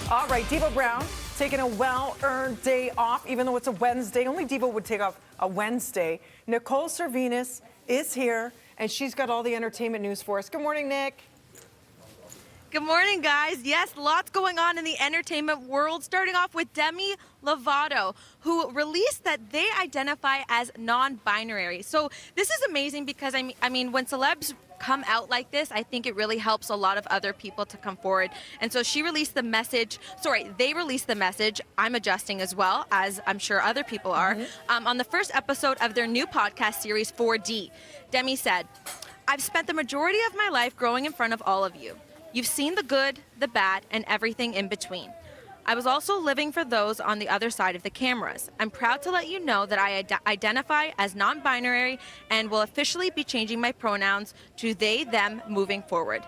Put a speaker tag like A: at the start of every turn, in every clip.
A: All right, Devo Brown taking a well-earned day off, even though it's a Wednesday. Only Devo would take off a Wednesday. Nicole Servinas is here, and she's got all the entertainment news for us. Good morning, Nick.
B: Good morning, guys. Yes, lots going on in the entertainment world, starting off with Demi Lovato, who released that they identify as non-binary. So this is amazing because, I mean, when celebs come out like this, I think it really helps a lot of other people to come forward. And so she released the message, they released the message, I'm adjusting as well, as I'm sure other people are, on the first episode of their new podcast series, 4D. Demi said, "I've spent the majority of my life growing in front of all of you. You've seen the good, the bad, and everything in between. I was also living for those on the other side of the cameras. I'm proud to let you know that I identify as non-binary and will officially be changing my pronouns to they, them moving forward.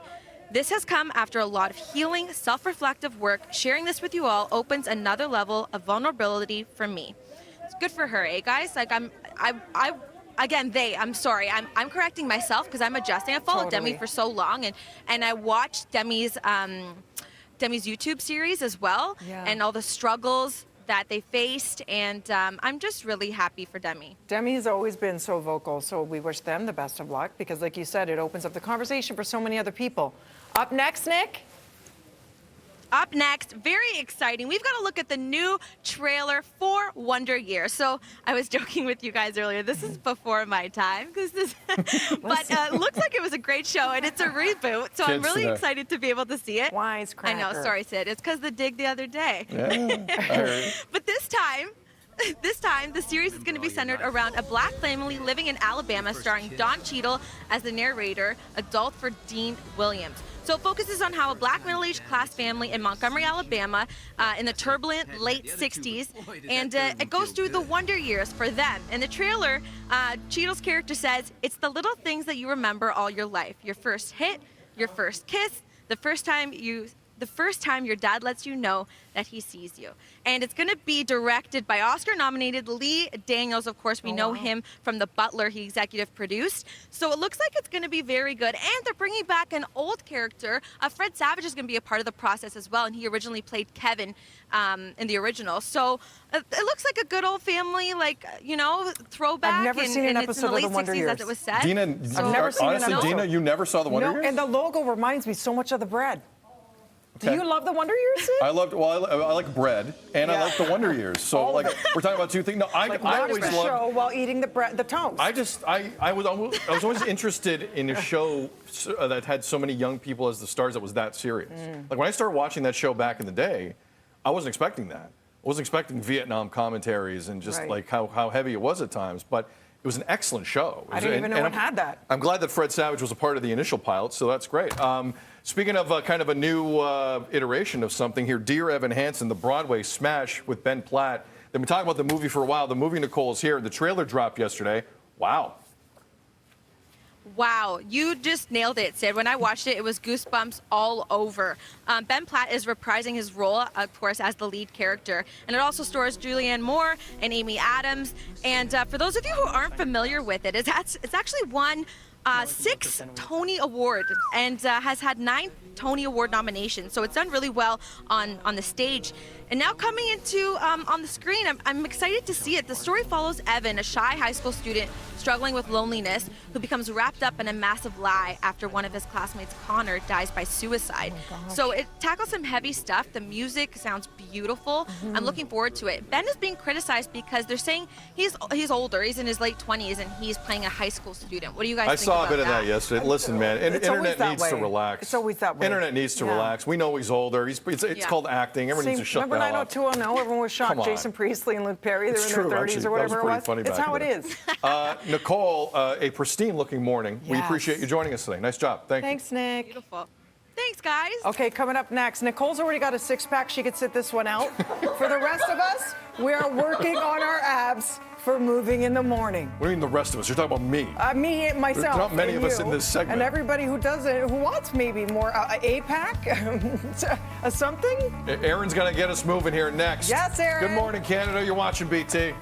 B: This has come after a lot of healing, self-reflective work. Sharing this with you all opens another level of vulnerability for me." It's good for her, eh, guys? Like, I'm correcting myself because I'm adjusting. I followed Demi for so long, and I watched Demi's YouTube series as well, and all the struggles that they faced, and I'm just really happy for Demi.
A: Demi has always been so vocal, so we wish them the best of luck because, like you said, it opens up the conversation for so many other people. Up next, Nick.
B: Up next, very exciting. We've got to look at the new trailer for Wonder Years. So I was joking with you guys earlier. This is before my time, but it looks like it was a great show, and it's a reboot. So I'm really excited to be able to see it.
A: Wisecracker.
B: I know. Sorry, Sid. It's because the dig the other day.
C: Yeah.
B: But this time, the series is going to be centered around a black family living in Alabama, starring Don Cheadle as the narrator, adult for Dean Williams. So it focuses on how a black middle-aged class family in Montgomery, Alabama, in the turbulent late 60s, and it goes through the wonder years for them. In the trailer, Cheadle's character says, "It's the little things that you remember all your life. Your first hit, your first kiss, the first time your dad lets you know that he sees you." And it's going to be directed by Oscar-nominated Lee Daniels. Of course, we know him from The Butler. He executive produced. So it looks like it's going to be very good. And they're bringing back an old character. Fred Savage is going to be a part of the process as well, and he originally played Kevin in the original. So it looks like a good old family, throwback.
A: I've never seen an episode of The Wonder Years.
B: As it was said.
C: Dina,
A: I've never seen
C: honestly,
A: an episode.
C: Dina, you never saw The Wonder Years?
A: And the logo reminds me so much of the bread. Do you love The Wonder Years, Sid?
C: I like bread, and I like The Wonder Years. So, we're talking about two things. No, I always
A: loved show while eating the toast.
C: I was always interested in a show that had so many young people as the stars that was that serious. Like, when I started watching that show back in the day, I wasn't expecting that. I wasn't expecting Vietnam commentaries and just like how heavy it was at times, but it was an excellent show.
A: I didn't even know it had that.
C: I'm glad that Fred Savage was a part of the initial pilot, so that's great. Speaking of kind of a new iteration of something here, Dear Evan Hansen, the Broadway smash with Ben Platt. They've been talking about the movie for a while. The movie, Nicole, is here. The trailer dropped yesterday. Wow.
B: Wow, you just nailed it, Sid. When I watched it, it was goosebumps all over. Ben Platt is reprising his role, of course, as the lead character. And it also stars Julianne Moore and Amy Adams. And for those of you who aren't familiar with it, it's actually won 6 Tony Awards and has had 9 Tony Award nominations. So it's done really well on the stage. And now coming into on the screen, I'm excited to see it. The story follows Evan, a shy high school student struggling with loneliness, who becomes wrapped up in a massive lie after one of his classmates, Connor, dies by suicide. So it tackles some heavy stuff. The music sounds beautiful. I'm looking forward to it. Ben is being criticized because they're saying he's older. He's in his late 20s, and he's playing a high school student. What do you guys think about that?
C: I saw a bit of that yesterday. Listen, man, internet needs to relax.
A: It's always that way.
C: Internet needs to relax. We know he's older. It's called acting. Everyone needs to shut the hell up.
A: Remember 90210? Everyone was shocked. Jason Priestley and Luke Perry, they were in their 30s or whatever it was. It's how it is.
C: Nicole, a pristine-looking morning. We appreciate you joining us today. Nice job.
A: Thanks, Nick.
B: Beautiful. Thanks, guys.
A: Okay, coming up next, Nicole's already got a six-pack. She could sit this one out. For the rest of us, we are working on our abs for moving in the morning.
C: What do you mean the rest of us? You're talking about me.
A: Me, myself,
C: There's not many
A: and
C: of us in this segment.
A: And everybody who does it, who wants maybe more, a pack, a something.
C: Aaron's going to get us moving here next.
A: Yes, Aaron.
C: Good morning, Canada. You're watching BT.